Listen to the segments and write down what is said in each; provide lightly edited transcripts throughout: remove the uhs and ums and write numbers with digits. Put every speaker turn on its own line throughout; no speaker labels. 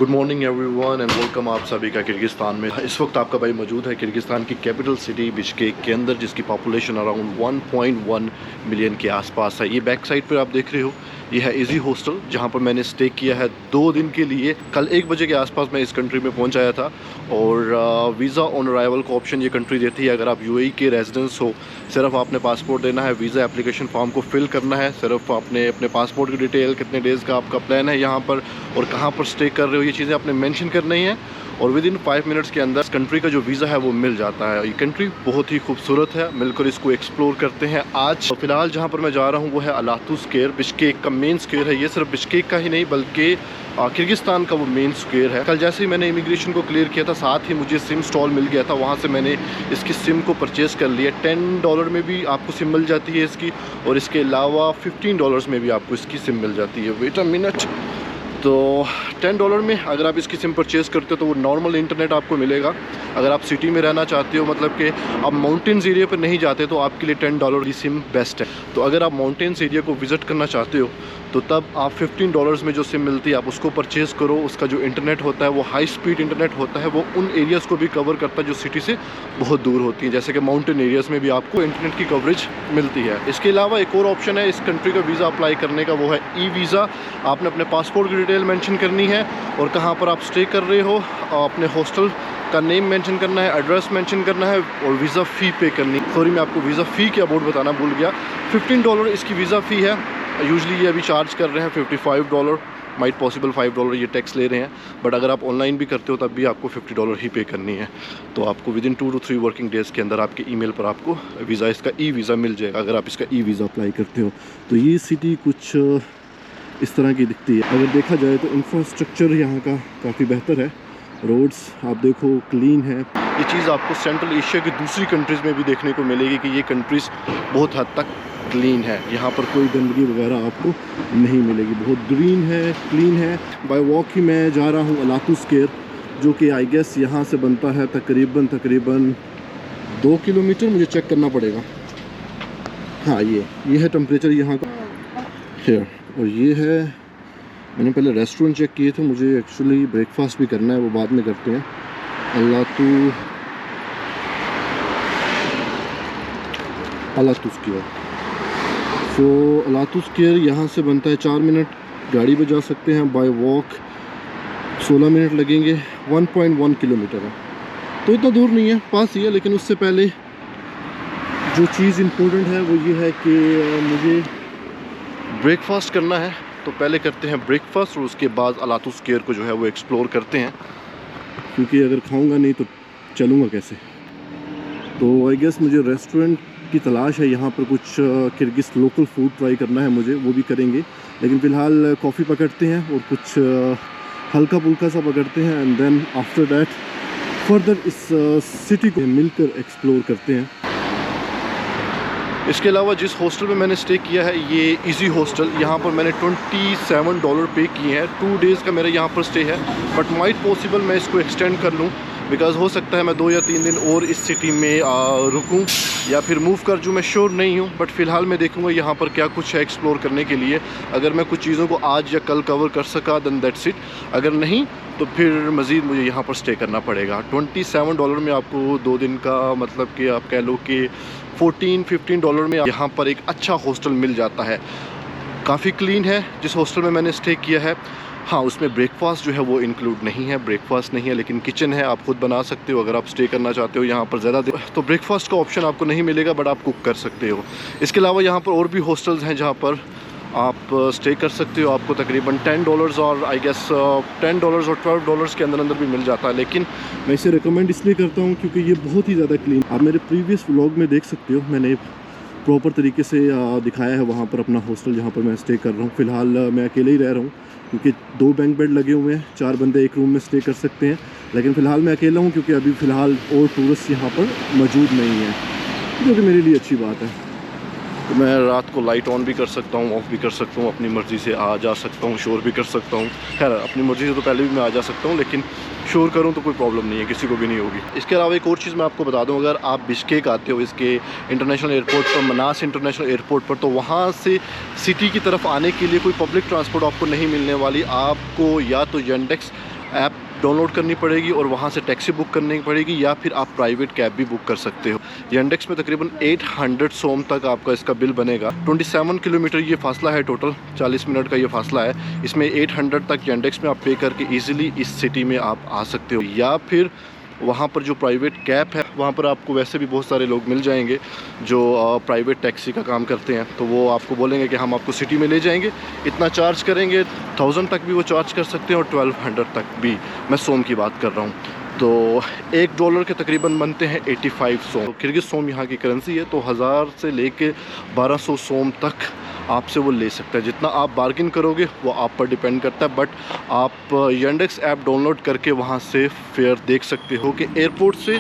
Good morning everyone and welcome आप सभी का किर्गिस्तान में। इस वक्त आपका भाई मौजूद है किर्गिस्तान की कैपिटल सिटी बिश्केक के अंदर, जिसकी पॉपुलेशन अराउंड 1.1 मिलियन के आसपास है। ये बैक साइड पर आप देख रहे हो, ये है इजी हॉस्टल, जहाँ पर मैंने स्टे किया है 2 दिन के लिए। कल 1 बजे के आसपास मैं इस कंट्री में पहुँच आया था और वीज़ा ऑन अराइवल का ऑप्शन ये कंट्री देती है। अगर आप यूएई के रेजिडेंस हो, सिर्फ आपने पासपोर्ट देना है, वीज़ा एप्लीकेशन फॉर्म को फिल करना है, सिर्फ आपने अपने पासपोर्ट की डिटेल, कितने डेज़ का आपका प्लान है यहाँ पर और कहाँ पर स्टे कर रहे हो, ये चीज़ें आपने मेंशन करनी है और विद इन 5 मिनट्स के अंदर इस कंट्री का जो वीज़ा है वो मिल जाता है। ये कंट्री बहुत ही खूबसूरत है, मिलकर इसको एक्सप्लोर करते हैं। आज फ़िलहाल जहाँ पर मैं जा रहा हूँ वो है अलातू स्क्वायर, बिश्केक का मेन स्क्वायर है। ये सिर्फ बिश्केक का ही नहीं बल्कि किर्गिस्तान का वो मेन स्क्वायर है। कल जैसे ही मैंने इमिग्रेशन को क्लियर किया था, साथ ही मुझे सिम स्टॉल मिल गया था, वहाँ से मैंने इसकी सिम को परचेज़ कर लिया। $10 में भी आपको सिम मिल जाती है इसकी, और इसके अलावा $15 में भी आपको इसकी सिम मिल जाती है। वेट अ मिनट, तो $10 में अगर आप इसकी सिम परचेज़ करते हो तो वो नॉर्मल इंटरनेट आपको मिलेगा। अगर आप सिटी में रहना चाहते हो, मतलब कि आप माउंटेन्स एरिया पर नहीं जाते, तो आपके लिए $10 की सिम बेस्ट है। तो अगर आप माउंटेन्स एरिया को विज़िट करना चाहते हो तो तब आप $15 में जो सिम मिलती है आप उसको परचेज़ करो। उसका जो इंटरनेट होता है वो हाई स्पीड इंटरनेट होता है, वो उन एरियाज़ को भी कवर करता है जो सिटी से बहुत दूर होती हैं, जैसे कि माउंटेन एरियाज़ में भी आपको इंटरनेट की कवरेज मिलती है। इसके अलावा एक और ऑप्शन है इस कंट्री का वीज़ा अप्लाई करने का, वो है ई वीज़ा। आपने अपने पासपोर्ट की डिटेल मेंशन करनी है और कहाँ पर आप स्टे कर रहे हो, अपने हॉस्टल का नेम मेंशन करना है, एड्रेस मेंशन करना है और वीज़ा फ़ी पे करनी है। सॉरी, मैं आपको वीज़ा फ़ी के अबाउट बताना भूल गया। $15 इसकी वीज़ा फ़ी है। यूजुअली ये अभी चार्ज कर रहे हैं $55, माइट पॉसिबल $5 ये टैक्स ले रहे हैं, बट अगर आप ऑनलाइन भी करते हो तब भी आपको $50 ही पे करनी है। तो आपको with in 2 to 3 working days के अंदर आपके ईमेल पर आपको वीज़ा, इसका ई वीज़ा मिल जाएगा अगर आप इसका ई वीज़ा अप्लाई करते हो। तो ये सिटी कुछ इस तरह की दिखती है। अगर देखा जाए तो इंफ्रास्ट्रक्चर यहाँ का काफ़ी बेहतर है। रोड्स आप देखो क्लीन है। ये चीज़ आपको सेंट्रल एशिया की दूसरी कंट्रीज़ में भी देखने को मिलेगी कि ये कंट्रीज़ बहुत हद तक क्लीन है। यहाँ पर कोई गंदगी वगैरह आपको नहीं मिलेगी, बहुत ग्रीन है, क्लीन है। बाय वॉक ही मैं जा रहा हूँ अलातू स्क्वायर, जो कि आई गेस यहाँ से बनता है तकरीबन 2 किलोमीटर। मुझे चेक करना पड़ेगा। हाँ, ये है टेम्परेचर यहाँ का है। और ये है, मैंने पहले रेस्टोरेंट चेक किए थे, मुझे एक्चुअली ब्रेकफास्ट भी करना है, वो बाद में करते हैं। अलातू स्क्वायर। सो अलातू स्क्वायर यहाँ से बनता है 4 मिनट गाड़ी पे जा सकते हैं, बाय वॉक 16 मिनट लगेंगे। 1.1 किलोमीटर है, तो इतना दूर नहीं है, पास ही है। लेकिन उससे पहले जो चीज़ इम्पोर्टेंट है वो ये है कि मुझे ब्रेकफास्ट करना है, तो पहले करते हैं ब्रेकफास्ट और उसके बाद अलातू स्क्वायर को जो है वो एक्सप्लोर करते हैं, क्योंकि अगर खाऊंगा नहीं तो चलूँगा कैसे। तो आई गेस मुझे रेस्टोरेंट की तलाश है यहाँ पर, कुछ किर्गिज़ लोकल फूड ट्राई करना है मुझे, वो भी करेंगे। लेकिन फ़िलहाल कॉफ़ी पकड़ते हैं और कुछ हल्का फुल्का सा पकड़ते हैं, and then after that further इस सिटी को मिलकर एक्सप्लोर करते हैं। इसके अलावा जिस हॉस्टल में मैंने स्टे किया है, ये इजी हॉस्टल, यहाँ पर मैंने $27 पे किए हैं। 2 डेज़ का मेरा यहाँ पर स्टे है, बट माइट पॉसिबल मैं इसको एक्सटेंड कर लूँ, बिकॉज़ हो सकता है मैं 2 या 3 दिन और इस सिटी में रुकूँ या फिर मूव कर जूँ, मैं श्योर नहीं हूँ। बट फ़िलहाल मैं देखूँगा यहाँ पर क्या कुछ है एक्सप्लोर करने के लिए। अगर मैं कुछ चीज़ों को आज या कल कवर कर सका देन दैट्स इट, अगर नहीं तो फिर मज़ीद मुझे यहाँ पर स्टे करना पड़ेगा। $27 में आपको 2 दिन का, मतलब कि आप कह लो कि $14-15 में यहाँ पर एक अच्छा हॉस्टल मिल जाता है। काफ़ी क्लीन है जिस हॉस्टल में मैंने स्टे किया है। हाँ, उसमें ब्रेकफास्ट जो है वो इंक्लूड नहीं है, ब्रेकफास्ट नहीं है, लेकिन किचन है, आप खुद बना सकते हो। अगर आप स्टे करना चाहते हो यहाँ पर ज़्यादा दिन, तो ब्रेकफास्ट का ऑप्शन आपको नहीं मिलेगा, बट आप कुक कर सकते हो। इसके अलावा यहाँ पर और भी हॉस्टल्स हैं जहाँ पर आप स्टे कर सकते हो। आपको तकरीबन $10 और आई गेस $10 और $12 के अंदर भी मिल जाता है। लेकिन मैं इसे रिकमेंड इसलिए करता हूँ क्योंकि ये बहुत ही ज़्यादा क्लीन। आप मेरे प्रीवियस व्लॉग में देख सकते हो, मैंने प्रॉपर तरीके से दिखाया है वहाँ पर अपना हॉस्टल जहाँ पर मैं स्टे कर रहा हूँ। फ़िलहाल मैं अकेले ही रह रहा हूँ क्योंकि 2 बैंक बेड लगे हुए हैं, 4 बंदे एक रूम में स्टे कर सकते हैं। लेकिन फ़िलहाल मैं अकेला हूँ क्योंकि अभी फ़िलहाल और टूरिस्ट यहाँ पर मौजूद नहीं है, जो कि मेरे लिए अच्छी बात है। तो मैं रात को लाइट ऑन भी कर सकता हूँ, ऑफ़ भी कर सकता हूँ, अपनी मर्ज़ी से आ जा सकता हूँ, शोर भी कर सकता हूँ। खैर, अपनी मर्ज़ी से तो पहले भी मैं आ जा सकता हूँ, लेकिन शोर करूँ तो कोई प्रॉब्लम नहीं है, किसी को भी नहीं होगी। इसके अलावा एक और चीज़ मैं आपको बता दूँ, अगर आप बिश्केक आते हो इसके इंटरनेशनल एयरपोर्ट पर, मनास इंटरनेशनल एयरपोर्ट पर, तो वहाँ से सिटी की तरफ आने के लिए कोई पब्लिक ट्रांसपोर्ट आपको नहीं मिलने वाली। आपको या तो येंडेक्स ऐप डाउनलोड करनी पड़ेगी और वहाँ से टैक्सी बुक करनी पड़ेगी, या फिर आप प्राइवेट कैब भी बुक कर सकते हो। यांडेक्स में तकरीबन 800 सोम तक आपका इसका बिल बनेगा। 27 किलोमीटर ये फासला है, टोटल 40 मिनट का ये फासला है। इसमें 800 तक यांडेक्स में आप पे करके ईजिली इस सिटी में आप आ सकते हो, या फिर वहाँ पर जो प्राइवेट कैब है वहाँ पर आपको वैसे भी बहुत सारे लोग मिल जाएंगे जो प्राइवेट टैक्सी का काम करते हैं। तो वो आपको बोलेंगे कि हम आपको सिटी में ले जाएंगे, इतना चार्ज करेंगे। 1000 तक भी वो चार्ज कर सकते हैं और 1200 तक भी, मैं सोम की बात कर रहा हूँ। तो $1 के तकरीबन बनते हैं 85 सोम। किर्गिज़ सोम यहाँ की करेंसी है, तो 1000 से लेके 1200 सोम तक आपसे वो ले सकता है। जितना आप बार्गिन करोगे वो आप पर डिपेंड करता है। बट आप यांडेक्स ऐप डाउनलोड करके वहाँ से फेयर देख सकते हो कि एयरपोर्ट से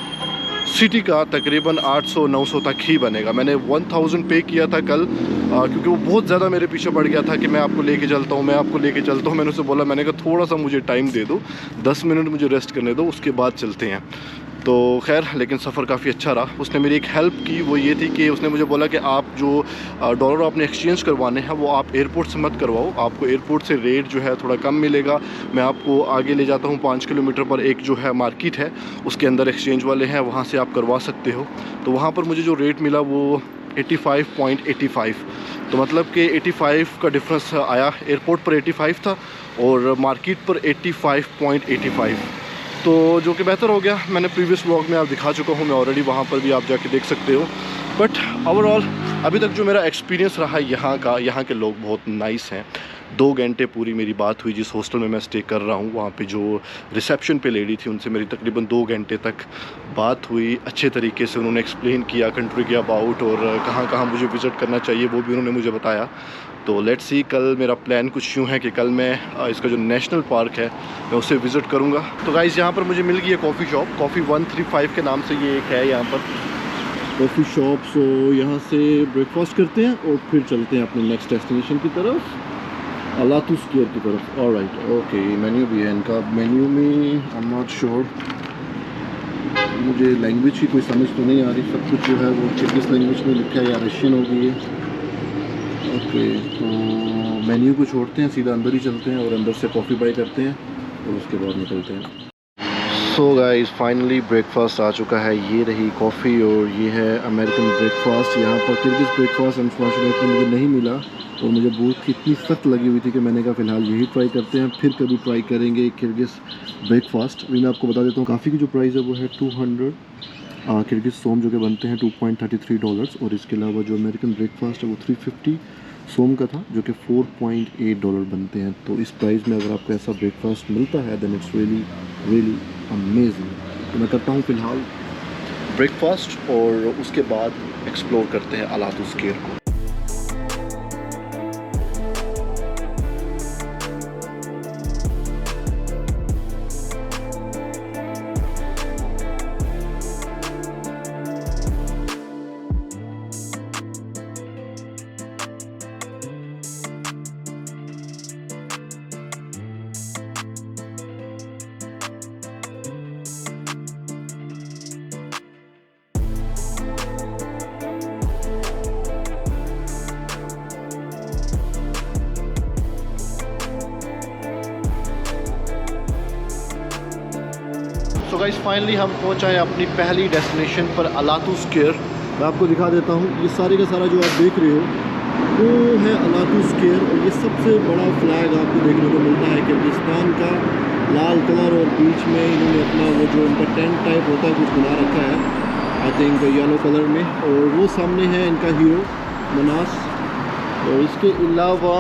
सिटी का तकरीबन 800-900 तक ही बनेगा। मैंने 1000 पे किया था कल, क्योंकि वो बहुत ज़्यादा मेरे पीछे पड़ गया था कि मैं आपको लेके चलता हूँ, मैं आपको लेके चलता हूँ। मैंने उसे बोला, मैंने कहा थोड़ा सा मुझे टाइम दे दो, 10 मिनट मुझे रेस्ट करने दो, उसके बाद चलते हैं। तो खैर, लेकिन सफ़र काफ़ी अच्छा रहा। उसने मेरी एक हेल्प की, वो ये थी कि उसने मुझे बोला कि आप जो डॉलर आपने एक्सचेंज करवाने हैं वो आप एयरपोर्ट से मत करवाओ, आपको एयरपोर्ट से रेट जो है थोड़ा कम मिलेगा। मैं आपको आगे ले जाता हूँ, 5 किलोमीटर पर एक जो है मार्केट है, उसके अंदर एक्सचेंज वाले हैं, वहाँ से आप करवा सकते हो। तो वहाँ पर मुझे जो रेट मिला वो 85.85, तो मतलब कि 85 का डिफरेंस आया। एयरपोर्ट पर 85 था और मार्केट पर 85.85, तो जो कि बेहतर हो गया। मैंने प्रीवियस व्लॉग में आप दिखा चुका हूँ मैं ऑलरेडी, वहाँ पर भी आप जाके देख सकते हो। बट ओवरऑल अभी तक जो मेरा एक्सपीरियंस रहा यहाँ का, यहाँ के लोग बहुत नाइस हैं। 2 घंटे पूरी मेरी बात हुई जिस हॉस्टल में मैं स्टे कर रहा हूँ। वहाँ पे जो रिसेप्शन पे लेडी थी उनसे मेरी तकरीबन 2 घंटे तक बात हुई। अच्छे तरीके से उन्होंने एक्सप्लेन किया कंट्री के अबाउट, और कहाँ कहाँ मुझे विज़िट करना चाहिए वो भी उन्होंने मुझे बताया। तो लेट्स सी, कल मेरा प्लान कुछ यूँ है कि कल मैं इसका जो नेशनल पार्क है मैं उसे विज़िट करूँगा। तो गाइज़, यहाँ पर मुझे मिल गई है कॉफ़ी शॉप, कॉफ़ी 135 के नाम से ये एक है यहाँ पर कॉफ़ी शॉप। सो यहाँ से ब्रेकफास्ट करते हैं और फिर चलते हैं अपने नेक्स्ट डेस्टिनेशन की तरफ, अलातू स्क्वायर की तरफ। ऑलराइट, ओके, मेन्यू भी है इनका। मेन्यू में आई एम नॉट श्योर, मुझे लैंग्वेज की कोई समझ तो नहीं आ रही। सब कुछ जो है वो किर्गिज़ लैंग्वेज में लिखा है या रशियन हो गई है। ओके, तो मेन्यू को छोड़ते हैं, सीधा अंदर ही चलते हैं और अंदर से कॉफ़ी बाई करते हैं और उसके बाद निकलते हैं। सो गाइस, फाइनली ब्रेकफास्ट आ चुका है। ये रही कॉफ़ी और ये है अमेरिकन ब्रेकफास्ट। यहाँ पर किर्गिज़ ब्रेकफास्ट अनफॉर्चुनेटली मुझे नहीं मिला और मुझे भूख इतनी सख्त लगी हुई थी कि मैंने कहा फ़िलहाल यही ट्राई करते हैं, फिर कभी ट्राई करेंगे किर्गिज़ ब्रेकफास्ट। अभी मैं आपको बता देता हूँ, काफ़ी की जो प्राइस है वो है 200 किर्गिज़ सोम, जो कि बनते हैं $2.33, और इसके अलावा जो अमेरिकन ब्रेकफास्ट है वो 350 सोम का था, जो कि $4.8 बनते हैं। तो इस प्राइस में अगर आपको ऐसा ब्रेकफास्ट मिलता है then it's really really amazing. तो मैं करता हूँ फ़िलहाल ब्रेकफास्ट और उसके बाद एक्सप्लोर करते हैं अलातू स्क्वायर को। सो गाइस, फाइनली हम पहुंच आए अपनी पहली डेस्टिनेशन पर, अलातू स्क्वायर। मैं आपको दिखा देता हूँ, ये सारे का सारा जो आप देख रहे हो वो है अलातू स्क्वायर, और ये सबसे बड़ा फ्लैग आपको देखने को मिलता है किर्गिस्तान का, लाल कलर, और बीच में इन्होंने अपना वो जो इनका टेंट टाइप होता है कुछ बना रखा है, आई थिंक येलो कलर में, और वो सामने है इनका हीरो मनास। और इसके अलावा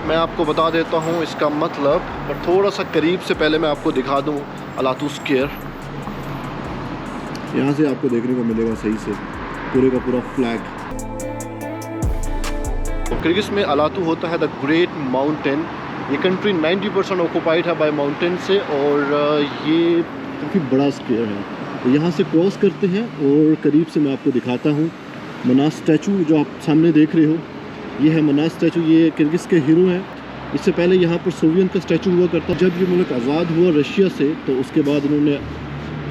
मैं आपको बता देता हूँ इसका मतलब, पर थोड़ा सा करीब से पहले मैं आपको दिखा दूँ अलातू स्क्वायर। यहाँ से आपको देखने को मिलेगा सही से पूरे का पूरा फ्लैग। तो किर्गिज़ में अलातू होता है द ग्रेट माउंटेन। ये कंट्री 90% ऑक्यूपाइड है बाय माउंटेन से, और ये काफ़ी बड़ा स्क्वायर है। तो यहाँ से क्रॉस करते हैं और करीब से मैं आपको दिखाता हूँ मनास स्टैचू जो आप सामने देख रहे हो। ये है मनास स्टैचू, ये किर्गिज़ के हीरो हैं। इससे पहले यहाँ पर सोवियत का स्टैचू हुआ करता। जब ये मुल्क आज़ाद हुआ रशिया से, तो उसके बाद इन्होंने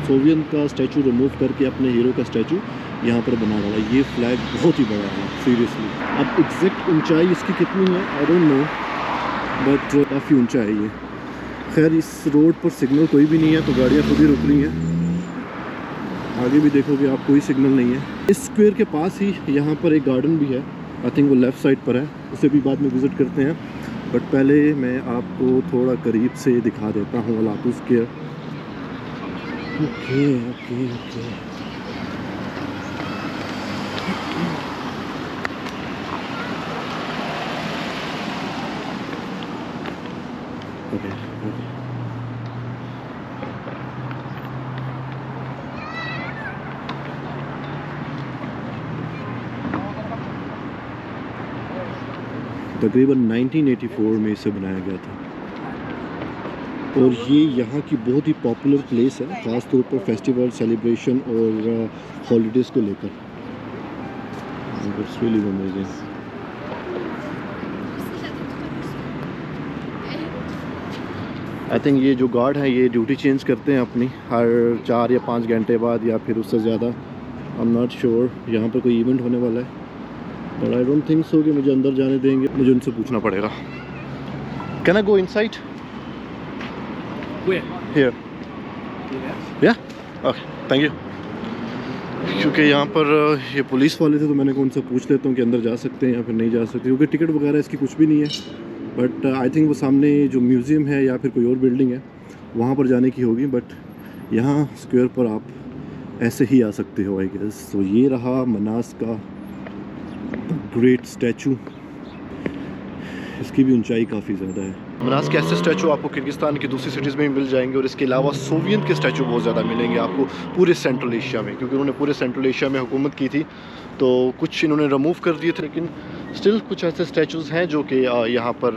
सोवियत का स्टैचू रिमूव करके अपने हीरो का स्टैचू यहाँ पर बना डाला। ये फ्लैग बहुत ही बड़ा है सीरियसली। अब एग्जैक्ट ऊंचाई इसकी कितनी है आई डोंट नो, बट काफ़ी ऊंचा है ये। खैर इस रोड पर सिग्नल कोई भी नहीं है तो गाड़ियाँ खुद ही रुक रही हैं। आगे भी देखोगे आप कोई सिग्नल नहीं है। इस स्क्वायर के पास ही यहाँ पर एक गार्डन भी है, आई थिंक वो लेफ़्ट साइड पर है, उसे भी बाद में विज़िट करते हैं। बट पहले मैं आपको थोड़ा करीब से दिखा देता हूँ Ala Too Square. Okay okay okay okay okay. तकरीबन 1984 में इसे बनाया गया था और ये यहाँ की बहुत ही पॉपुलर प्लेस है, ख़ास तौर पर फेस्टिवल, सेलिब्रेशन और हॉलीडेज़ को लेकर। It's really amazing. I think ये जो गार्ड हैं ये ड्यूटी चेंज करते हैं अपनी हर 4 या 5 घंटे बाद या फिर उससे ज़्यादा। आई एम नॉट श्योर यहाँ पर कोई इवेंट होने वाला है, but I don't think so कि मुझे अंदर जाने देंगे, मुझे उनसे पूछना पड़ेगा। Can I go inside? Here या ओके थैंक यू। क्योंकि यहाँ पर ये पुलिस वाले थे तो मैंने कहा उनसे पूछ लेता हूँ कि अंदर जा सकते हैं या फिर नहीं जा सकते, क्योंकि टिकट वगैरह इसकी कुछ भी नहीं है। बट आई थिंक वो सामने जो म्यूज़ियम है या फिर कोई और बिल्डिंग है वहाँ पर जाने की होगी, बट यहाँ स्क्वायर पर आप ऐसे ही आ सकते हो आई गेस। तो ये रहा मनास का ग्रेट स्टैचू, इसकी भी ऊंचाई काफ़ी ज़्यादा है। मनास के ऐसे स्टैचू आपको किर्गिस्तान की दूसरी सिटीज़ में भी मिल जाएंगे और इसके अलावा सोवियत के स्टैचू बहुत ज़्यादा मिलेंगे आपको पूरे सेंट्रल एशिया में, क्योंकि उन्होंने पूरे सेंट्रल एशिया में हुकूमत की थी तो कुछ इन्होंने रिमूव कर दिए थे, लेकिन स्टिल कुछ ऐसे स्टैचूज़ हैं जो कि यहाँ पर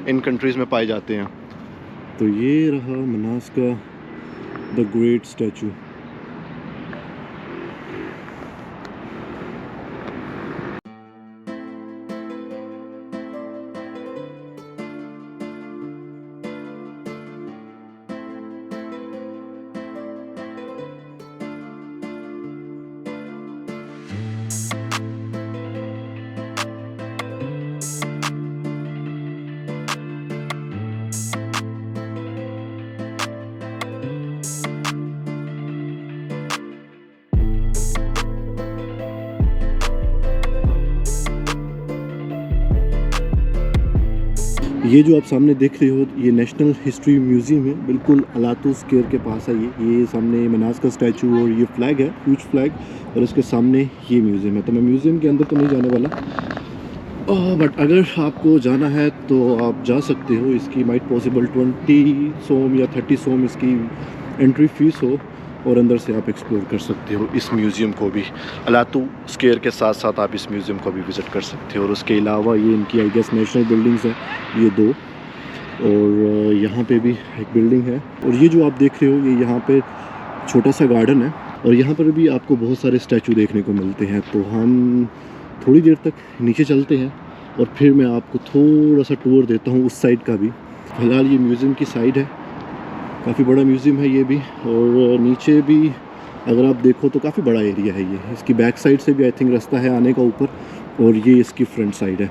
इन कंट्रीज़ में पाए जाते हैं। तो ये रहा मनास का द ग्रेट स्टैचू। ये जो आप सामने देख रहे हो ये नेशनल हिस्ट्री म्यूज़ियम है, बिल्कुल अलातू स्क्वायर के पास है। ये सामने मनास का स्टैचू और ये फ्लैग है, ह्यूज फ्लैग, और इसके सामने ये म्यूज़ियम है। तो मैं म्यूज़ियम के अंदर तो नहीं जाने वाला, बट अगर आपको जाना है तो आप जा सकते हो। इसकी माइट पॉसिबल 20 सोम या 30 सोम इसकी एंट्री फ़ीस हो और अंदर से आप एक्सप्लोर कर सकते हो इस म्यूज़ियम को भी। अलातू स्क्वायर के साथ साथ आप इस म्यूज़ियम को भी विज़िट कर सकते हो। और उसके अलावा ये इनकी आई गेस नेशनल बिल्डिंग्स हैं ये 2, और यहाँ पे भी एक बिल्डिंग है। और ये जो आप देख रहे हो ये यहाँ पे छोटा सा गार्डन है और यहाँ पर भी आपको बहुत सारे स्टैचू देखने को मिलते हैं। तो हम थोड़ी देर तक नीचे चलते हैं और फिर मैं आपको थोड़ा सा टूर देता हूँ उस साइड का भी। फ़िलहाल ये म्यूज़ियम की साइड है, काफ़ी बड़ा म्यूज़ियम है ये भी, और नीचे भी अगर आप देखो तो काफ़ी बड़ा एरिया है ये। इसकी बैक साइड से भी आई थिंक रास्ता है आने का ऊपर, और ये इसकी फ्रंट साइड है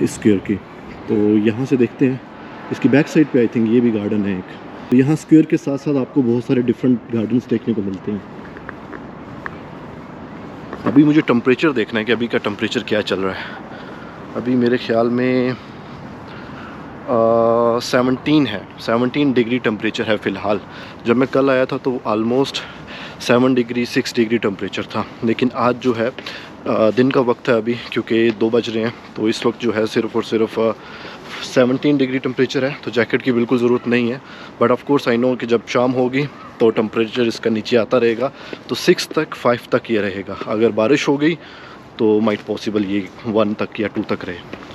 इस स्क्वायर की। तो यहाँ से देखते हैं इसकी बैक साइड पे आई थिंक ये भी गार्डन है एक। तो यहाँ स्क्वायर के साथ साथ आपको बहुत सारे डिफरेंट गार्डन्स देखने को मिलते हैं। अभी मुझे टेम्परेचर देखना है कि अभी का टेम्परेचर क्या चल रहा है। अभी मेरे ख्याल में 17 है, 17 डिग्री टेम्परेचर है फ़िलहाल। जब मैं कल आया था तो ऑलमोस्ट 7 डिग्री 6 डिग्री टेम्परेचर था, लेकिन आज जो है दिन का वक्त है अभी, क्योंकि 2 बज रहे हैं, तो इस वक्त जो है सिर्फ़ और सिर्फ 17 डिग्री टेम्परेचर है। तो जैकेट की बिल्कुल ज़रूरत नहीं है, but of course I know कि जब शाम होगी तो टेम्परेचर इसका नीचे आता रहेगा, तो 6 तक 5 तक ये रहेगा। अगर बारिश हो गई तो माइट पॉसिबल ये 1 तक या 2 तक रहे।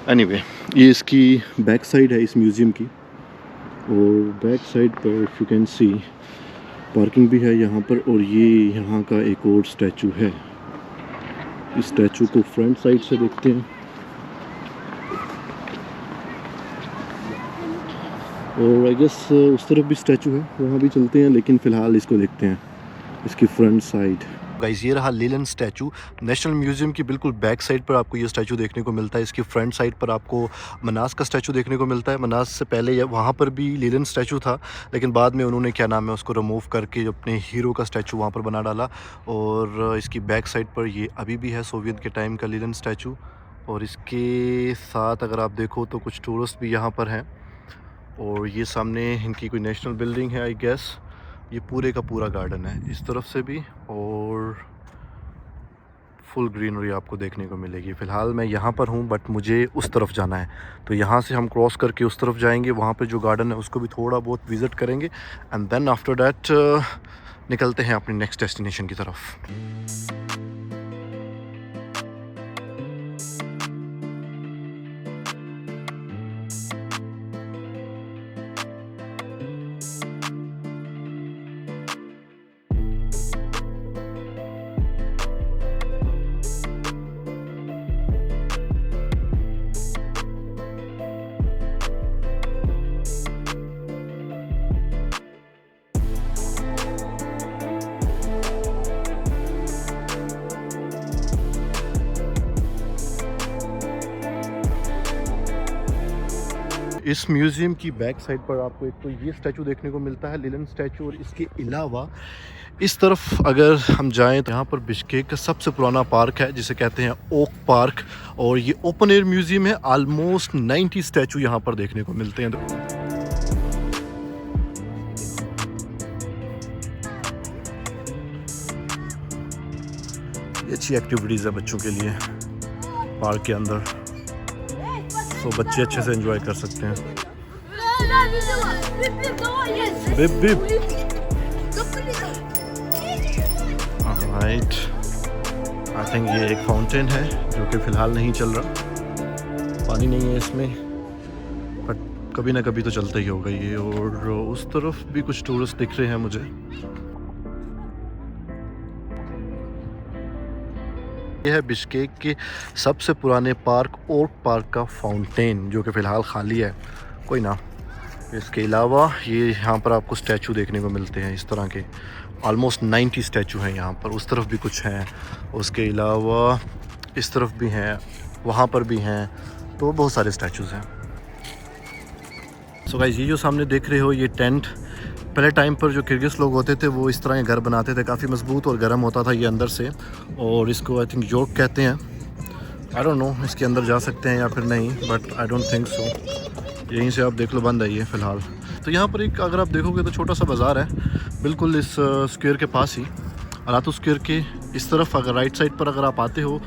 एनीवे, ये इसकी बैक साइड है इस म्यूज़ियम की, और बैक साइड पर if you can see parking भी है यहाँ पर, और ये यहाँ का एक और स्टैचू है। इस स्टैचू को फ्रंट साइड से देखते हैं, और आई गेस उस तरफ भी स्टैचू है, वहाँ भी चलते हैं, लेकिन फ़िलहाल इसको देखते हैं इसकी फ्रंट साइड। गाइस ये रहा लीलन स्टैचू। नेशनल म्यूज़ियम की बिल्कुल बैक साइड पर आपको ये स्टैचू देखने को मिलता है। इसकी फ्रंट साइड पर आपको मनास का स्टैचू देखने को मिलता है। मनास से पहले वहाँ पर भी लीलन स्टैचू था, लेकिन बाद में उन्होंने क्या नाम है उसको रिमूव करके अपने हीरो का स्टैचू वहाँ पर बना डाला। और इसकी बैक साइड पर ये अभी भी है सोवियत के टाइम का लीलन स्टैचू। और इसके साथ अगर आप देखो तो कुछ टूरिस्ट भी यहाँ पर हैं। और ये सामने इनकी कोई नेशनल बिल्डिंग है आई गेस। ये पूरे का पूरा गार्डन है इस तरफ से भी, और फुल ग्रीनरी आपको देखने को मिलेगी। फ़िलहाल मैं यहाँ पर हूँ बट मुझे उस तरफ जाना है, तो यहाँ से हम क्रॉस करके उस तरफ जाएंगे। वहाँ पे जो गार्डन है उसको भी थोड़ा बहुत विज़िट करेंगे एंड देन आफ्टर दैट निकलते हैं अपनी नेक्स्ट डेस्टिनेशन की तरफ। इस म्यूज़ियम की बैक साइड पर आपको एक तो ये स्टैचू देखने को मिलता है, लीलन स्टैचू। और इसके अलावा इस तरफ अगर हम जाएं तो यहाँ पर बिश्केक का सबसे पुराना पार्क है जिसे कहते हैं ओक पार्क, और ये ओपन एयर म्यूज़ियम है। ऑलमोस्ट 90 स्टैचू यहाँ पर देखने को मिलते हैं। ये अच्छी एक्टिविटीज़ है बच्चों के लिए पार्क के अंदर, तो बच्चे अच्छे से एंजॉय कर सकते हैं। Beep beep. Right, I think ये एक फाउंटेन है जो कि फ़िलहाल नहीं चल रहा, पानी नहीं है इसमें, बट कभी ना कभी तो चलता ही होगा ये। और उस तरफ भी कुछ टूरिस्ट दिख रहे हैं मुझे। यह है बिश्केक के सबसे पुराने पार्क ओक पार्क का फाउंटेन, जो कि फ़िलहाल खाली है, कोई ना। इसके अलावा ये यहाँ पर आपको स्टैचू देखने को मिलते हैं इस तरह के। ऑलमोस्ट 90 स्टैचू हैं यहाँ पर। उस तरफ भी कुछ हैं, उसके अलावा इस तरफ भी हैं, वहाँ पर भी हैं, तो बहुत सारे स्टैचूज़ हैं। सो गाइस ये जो सामने देख रहे हो ये टेंट, पहले टाइम पर जो किर्गिज़ लोग होते थे वो इस तरह के घर बनाते थे, काफ़ी मजबूत और गर्म होता था ये अंदर से। और इसको आई थिंक योक कहते हैं। आई डोंट नो इसके अंदर जा सकते हैं या फिर नहीं, but I don't think so. यहीं से आप देख लो, बंद है ये फ़िलहाल। तो यहाँ पर एक अगर आप देखोगे तो छोटा सा बाज़ार है बिल्कुल इस स्क्वायर के पास ही, अलातू स्क्वायर के इस तरफ। अगर राइट साइड पर अगर आप आते हो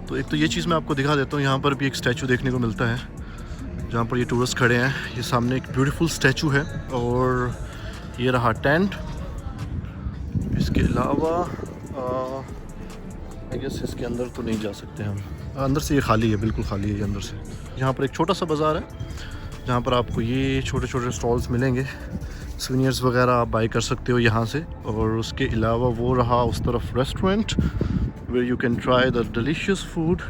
तो एक तो ये चीज़ मैं आपको दिखा देता हूँ। यहाँ पर भी एक स्टैचू देखने को मिलता है जहाँ पर ये टूरिस्ट खड़े हैं। ये सामने एक ब्यूटीफुल स्टैचू है, और ये रहा टेंट। इसके अलावा आई गेस इसके अंदर तो नहीं जा सकते हम, अंदर से ये खाली है, बिल्कुल खाली है ये अंदर से। यहाँ पर एक छोटा सा बाज़ार है जहाँ पर आपको ये छोटे छोटे स्टॉल्स मिलेंगे, सूनियर्स वगैरह आप बाई कर सकते हो यहाँ से। और उसके अलावा वो रहा उस तरफ restaurant where you can try the delicious food.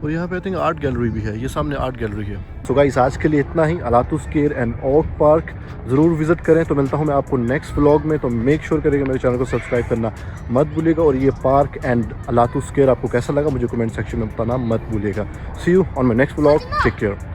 और यहाँ पे आई थिंक आर्ट गैलरी भी है, ये सामने आर्ट गैलरी है। सो गाइस आज के लिए इतना ही। अलातू स्क्वायर एंड ओक पार्क ज़रूर विज़िट करें। तो मिलता हूँ मैं आपको नेक्स्ट व्लॉग में। तो मेक श्योर करेंगे मेरे चैनल को सब्सक्राइब करना मत भूलिएगा। और ये पार्क एंड अलातू स्क्वायर आपको कैसा लगा मुझे कमेंट सेक्शन में बताना मत भूलिएगा। See you on my next vlog. Take care.